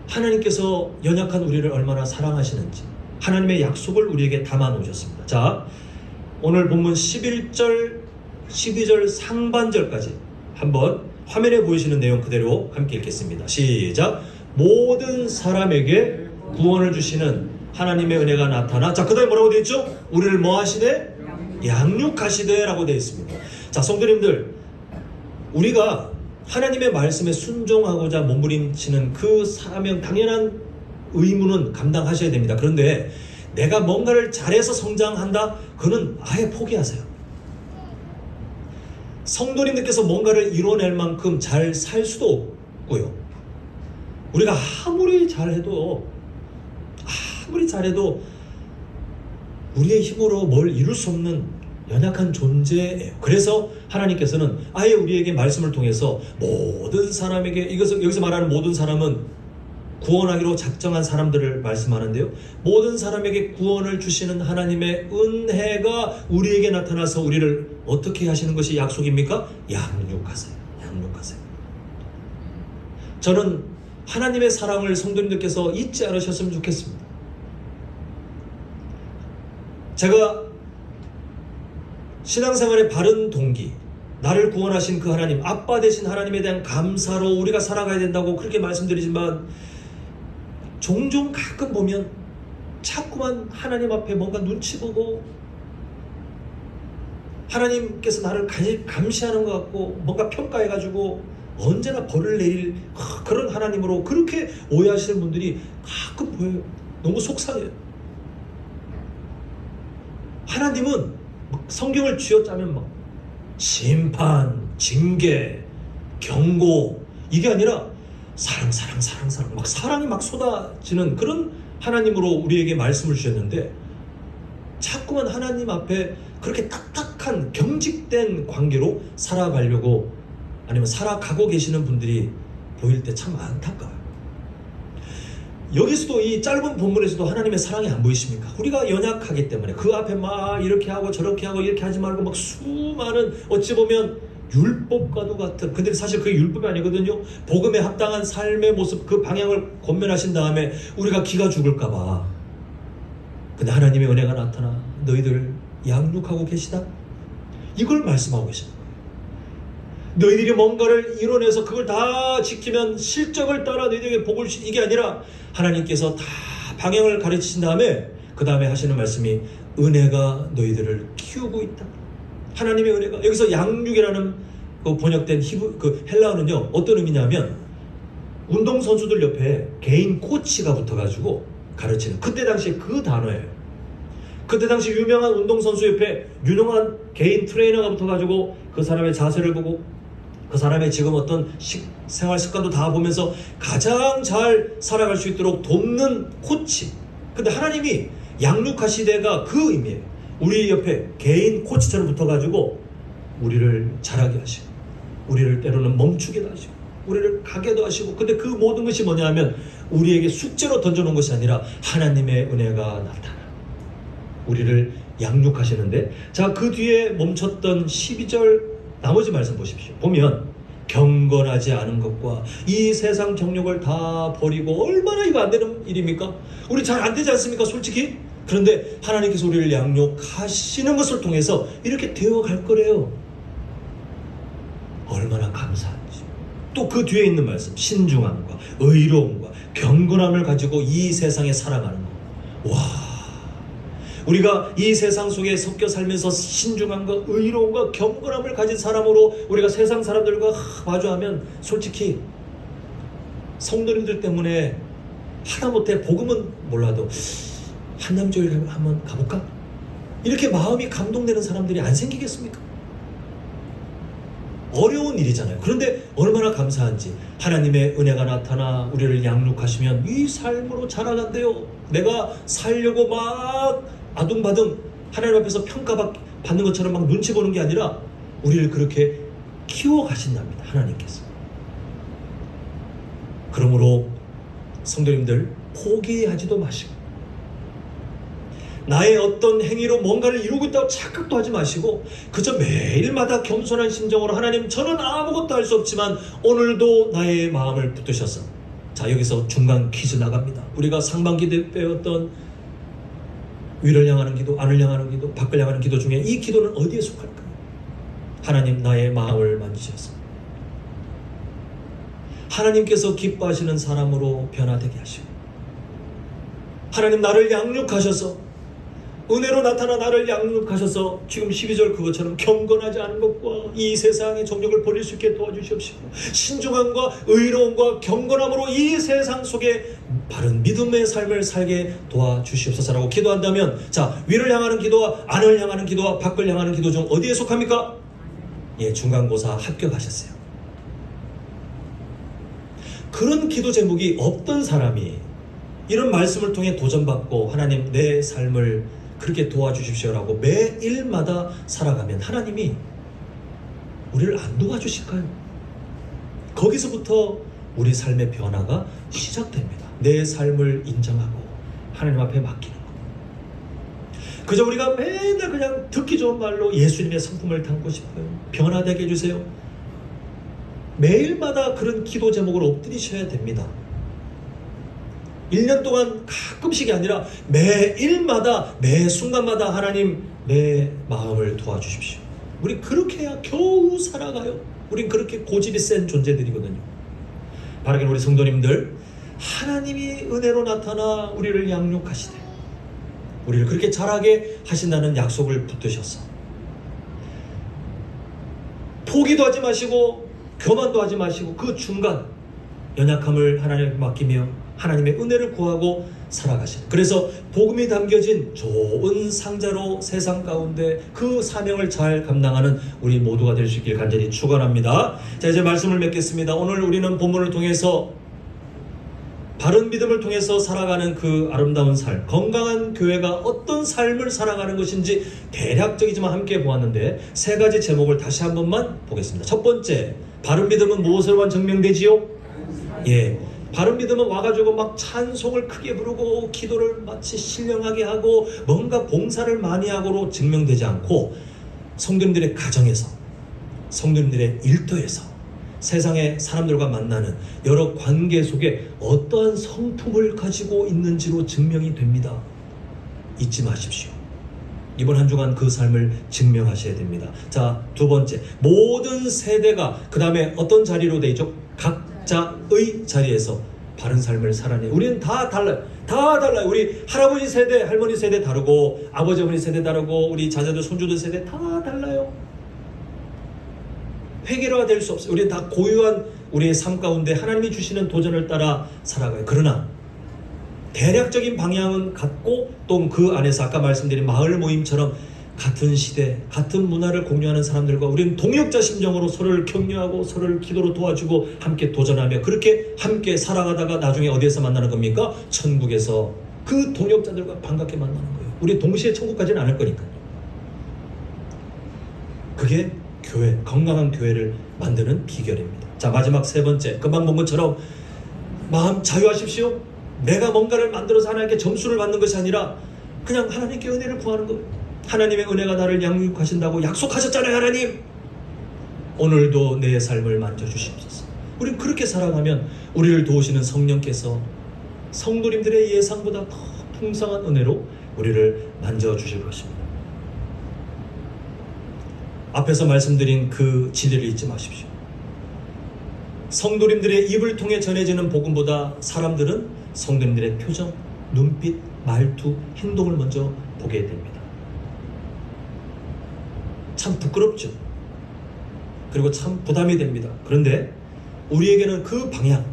하나님께서 연약한 우리를 얼마나 사랑하시는지 하나님의 약속을 우리에게 담아 놓으셨습니다. 자, 오늘 본문 11절 12절 상반절까지 한번 화면에 보이시는 내용 그대로 함께 읽겠습니다. 시작. 모든 사람에게 구원을 주시는 하나님의 은혜가 나타나, 자, 그 다음에 뭐라고 되어 있죠? 우리를 뭐 하시되? 양육하시되 라고 되어 있습니다. 자, 성도님들, 우리가 하나님의 말씀에 순종하고자 몸부림치는 그 사명, 당연한 의무는 감당하셔야 됩니다. 그런데 내가 뭔가를 잘해서 성장한다? 그는 아예 포기하세요. 성도님들께서 뭔가를 이뤄낼 만큼 잘 살 수도 없고요. 우리가 아무리 잘해도 우리의 힘으로 뭘 이룰 수 없는 연약한 존재예요. 그래서 하나님께서는 아예 우리에게 말씀을 통해서 모든 사람에게, 여기서 말하는 모든 사람은 구원하기로 작정한 사람들을 말씀하는데요, 모든 사람에게 구원을 주시는 하나님의 은혜가 우리에게 나타나서 우리를 어떻게 하시는 것이 약속입니까? 양육하세요. 저는 하나님의 사랑을 성도님들께서 잊지 않으셨으면 좋겠습니다. 제가 신앙생활의 바른 동기, 나를 구원하신 그 하나님, 아빠 되신 하나님에 대한 감사로 우리가 살아가야 된다고 그렇게 말씀드리지만, 종종 가끔 보면 자꾸만 하나님 앞에 뭔가 눈치 보고 하나님께서 나를 감시하는 것 같고 뭔가 평가해가지고 언제나 벌을 내릴 그런 하나님으로 그렇게 오해하시는 분들이 가끔 보여요. 너무 속상해요. 하나님은 성경을 쥐어짜면 막 심판, 징계, 경고, 이게 아니라 사랑 막 사랑이 막 쏟아지는 그런 하나님으로 우리에게 말씀을 주셨는데, 자꾸만 하나님 앞에 그렇게 딱딱한 경직된 관계로 살아가려고 아니면 살아가고 계시는 분들이 보일 때 참 안타까워요. 여기서도 이 짧은 본문에서도 하나님의 사랑이 안 보이십니까? 우리가 연약하기 때문에 그 앞에 막 이렇게 하고 저렇게 하고 이렇게 하지 말고 막 수많은, 어찌 보면 율법과도 같은, 근데 사실 그게 율법이 아니거든요. 복음에 합당한 삶의 모습, 그 방향을 권면하신 다음에 우리가 기가 죽을까봐, 근데 하나님의 은혜가 나타나 너희들 양육하고 계시다, 이걸 말씀하고 계십니다. 너희들이 뭔가를 이뤄내서 그걸 다 지키면 실적을 따라 너희들에게 복을 주시, 이게 아니라 하나님께서 다 방향을 가르치신 다음에 그 다음에 하시는 말씀이 은혜가 너희들을 키우고 있다. 하나님의 은혜가, 여기서 양육이라는 그 번역된 그 헬라어는요, 어떤 의미냐면 운동선수들 옆에 개인 코치가 붙어가지고 가르치는, 그때 당시에 그 단어예요. 그때 당시 유명한 운동선수 옆에 유능한 개인 트레이너가 붙어가지고 그 사람의 자세를 보고 그 사람의 지금 어떤 생활 습관도 다 보면서 가장 잘 살아갈 수 있도록 돕는 코치. 근데 하나님이 양육하시되가 그 의미예요. 우리 옆에 개인 코치처럼 붙어가지고 우리를 자라게 하시고 우리를 때로는 멈추게도 하시고 우리를 가게도 하시고, 근데 그 모든 것이 뭐냐 하면 우리에게 숙제로 던져놓은 것이 아니라 하나님의 은혜가 나타나 우리를 양육하시는데, 자, 그 뒤에 멈췄던 12절 나머지 말씀 보십시오. 보면 경건하지 않은 것과 이 세상 정욕을 다 버리고, 얼마나 이거 안 되는 일입니까? 우리 잘 안 되지 않습니까, 솔직히? 그런데 하나님께서 우리를 양육하시는 것을 통해서 이렇게 되어갈 거래요. 얼마나 감사한지. 또 그 뒤에 있는 말씀, 신중함과 의로움과 경건함을 가지고 이 세상에 살아가는 거. 와, 우리가 이 세상 속에 섞여 살면서 신중함과 의로움과 경건함을 가진 사람으로 우리가 세상 사람들과 마주하면 솔직히 성도님들 때문에 하다못해 복음은 몰라도 한남교회 한번 가볼까? 이렇게 마음이 감동되는 사람들이 안 생기겠습니까? 어려운 일이잖아요. 그런데 얼마나 감사한지 하나님의 은혜가 나타나 우리를 양육하시면 이 삶으로 자라간대요. 내가 살려고 막 아둥바둥 하나님 앞에서 평가받는 것처럼 막 눈치 보는 게 아니라 우리를 그렇게 키워가신답니다, 하나님께서. 그러므로 성도님들, 포기하지도 마시고 나의 어떤 행위로 뭔가를 이루고 있다고 착각도 하지 마시고 그저 매일마다 겸손한 심정으로 하나님, 저는 아무것도 할 수 없지만 오늘도 나의 마음을 붙드셔서, 자, 여기서 중간 퀴즈 나갑니다. 우리가 상반기 때 배웠던 위를 향하는 기도, 안을 향하는 기도, 밖을 향하는 기도 중에 이 기도는 어디에 속할까요? 하나님, 나의 마음을 만지셔서 하나님께서 기뻐하시는 사람으로 변화되게 하시고, 하나님, 나를 양육하셔서 은혜로 나타나 나를 양육하셔서 지금 12절 그것처럼 경건하지 않은 것과 이 세상의 정욕을 버릴 수 있게 도와주시옵시고, 신중함과 의로움과 경건함으로 이 세상 속에 바른 믿음의 삶을 살게 도와주시옵소서라고 기도한다면, 자, 위를 향하는 기도와 안을 향하는 기도와 밖을 향하는 기도 중 어디에 속합니까? 예, 중간고사 합격하셨어요. 그런 기도 제목이 없던 사람이 이런 말씀을 통해 도전받고 하나님, 내 삶을 그렇게 도와주십시오라고 매일마다 살아가면 하나님이 우리를 안 도와주실까요? 거기서부터 우리 삶의 변화가 시작됩니다. 내 삶을 인정하고 하나님 앞에 맡기는 것. 그저 우리가 맨날 그냥 듣기 좋은 말로 예수님의 성품을 담고 싶어요, 변화되게 해주세요, 매일마다 그런 기도 제목을 엎드리셔야 됩니다. 1년 동안 가끔씩이 아니라 매일마다, 매 순간마다 하나님, 내 마음을 도와주십시오. 우리 그렇게 해야 겨우 살아가요. 우린 그렇게 고집이 센 존재들이거든요. 바라기는 우리 성도님들, 하나님이 은혜로 나타나 우리를 양육하시되 우리를 그렇게 자라게 하신다는 약속을 붙드셔서 포기도 하지 마시고 교만도 하지 마시고 그 중간 연약함을 하나님께 맡기며 하나님의 은혜를 구하고 살아가시는, 그래서 복음이 담겨진 좋은 상자로 세상 가운데 그 사명을 잘 감당하는 우리 모두가 될 수 있길 간절히 축원합니다. 자, 이제 말씀을 맺겠습니다. 오늘 우리는 본문을 통해서 바른 믿음을 통해서 살아가는 그 아름다운 삶, 건강한 교회가 어떤 삶을 살아가는 것인지 대략적이지만 함께 보았는데, 세 가지 제목을 다시 한 번만 보겠습니다. 첫 번째, 바른 믿음은 무엇으로만 증명되지요? 예, 바른 믿음은 와가지고 막 찬송을 크게 부르고 기도를 마치 신령하게 하고 뭔가 봉사를 많이 하고로 증명되지 않고, 성도님들의 가정에서, 성도님들의 일터에서, 세상의 사람들과 만나는 여러 관계 속에 어떠한 성품을 가지고 있는지로 증명이 됩니다. 잊지 마십시오. 이번 한 주간 그 삶을 증명하셔야 됩니다. 자, 두 번째, 모든 세대가 그 다음에 어떤 자리로 돼 있죠? 각자의 자리에서 바른 삶을 살아내. 우리는 다 달라요. 다 달라요. 우리 할아버지 세대, 할머니 세대 다르고, 아버지 어머니 세대 다르고, 우리 자녀들 손주들 세대 다 달라요. 획일화가 될 수 없어요. 우리는 다 고유한 우리의 삶 가운데 하나님이 주시는 도전을 따라 살아가요. 그러나 대략적인 방향은 같고 또 그 안에서 아까 말씀드린 마을 모임처럼 같은 시대, 같은 문화를 공유하는 사람들과 우리는 동역자 심정으로 서로를 격려하고 서로를 기도로 도와주고 함께 도전하며 그렇게 함께 살아가다가 나중에 어디에서 만나는 겁니까? 천국에서 그 동역자들과 반갑게 만나는 거예요. 우리 동시에 천국 가지는 않을 거니까요. 그게 교회, 건강한 교회를 만드는 비결입니다. 자, 마지막 세 번째, 금방 본 것처럼 마음 자유하십시오. 내가 뭔가를 만들어서 하나님께 점수를 받는 것이 아니라 그냥 하나님께 은혜를 구하는 거예요. 하나님의 은혜가 나를 양육하신다고 약속하셨잖아요. 하나님, 오늘도 내 삶을 만져주시옵소서. 우리는 그렇게 살아가면 우리를 도우시는 성령께서 성도님들의 예상보다 더 풍성한 은혜로 우리를 만져주실 것입니다. 앞에서 말씀드린 그 진리를 잊지 마십시오. 성도님들의 입을 통해 전해지는 복음보다 사람들은 성도님들의 표정, 눈빛, 말투, 행동을 먼저 보게 됩니다. 참 부끄럽죠. 그리고 참 부담이 됩니다. 그런데 우리에게는 그 방향,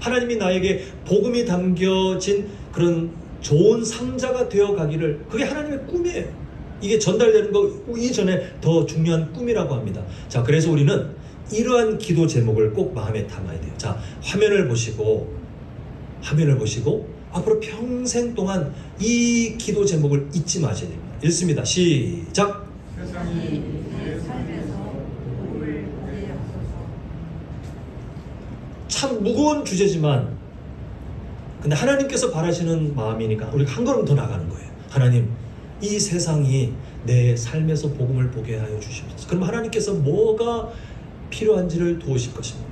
하나님이 나에게 복음이 담겨진 그런 좋은 상자가 되어 가기를, 그게 하나님의 꿈이에요. 이게 전달되는 거 이전에 더 중요한 꿈이라고 합니다. 자, 그래서 우리는 이러한 기도 제목을 꼭 마음에 담아야 돼요. 자, 화면을 보시고 앞으로 평생 동안 이 기도 제목을 잊지 마셔야 됩니다. 읽습니다. 시작. 세상이 내 삶에서 복음을 보게 하소서. 참 무거운 주제지만 근데 하나님께서 바라시는 마음이니까 우리가 한 걸음 더 나가는 거예요. 하나님, 이 세상이 내 삶에서 복음을 보게 하여 주시옵소서. 그럼 하나님께서 뭐가 필요한지를 도우실 것입니다.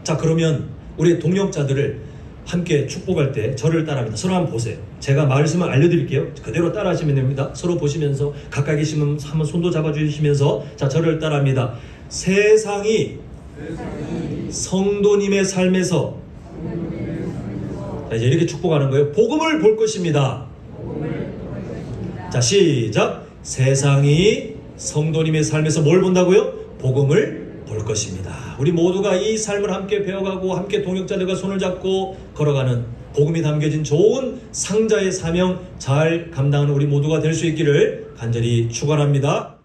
자, 그러면 우리 동역자들을 함께 축복할 때 저를 따라합니다. 서로 한번 보세요. 제가 말씀을 알려드릴게요. 그대로 따라하시면 됩니다. 서로 보시면서 가까이 계시면 한번 손도 잡아주시면서 자, 저를 따라합니다. 세상이 성도님의 삶에서 자, 이제 이렇게 축복하는 거예요. 복음을 볼 것입니다. 자, 시작. 세상이 성도님의 삶에서 뭘 본다고요? 복음을 볼 것입니다. 우리 모두가 이 삶을 함께 배워가고 함께 동역자들과 손을 잡고 걸어가는 복음이 담겨진 좋은 상자의 사명 잘 감당하는 우리 모두가 될 수 있기를 간절히 축원합니다.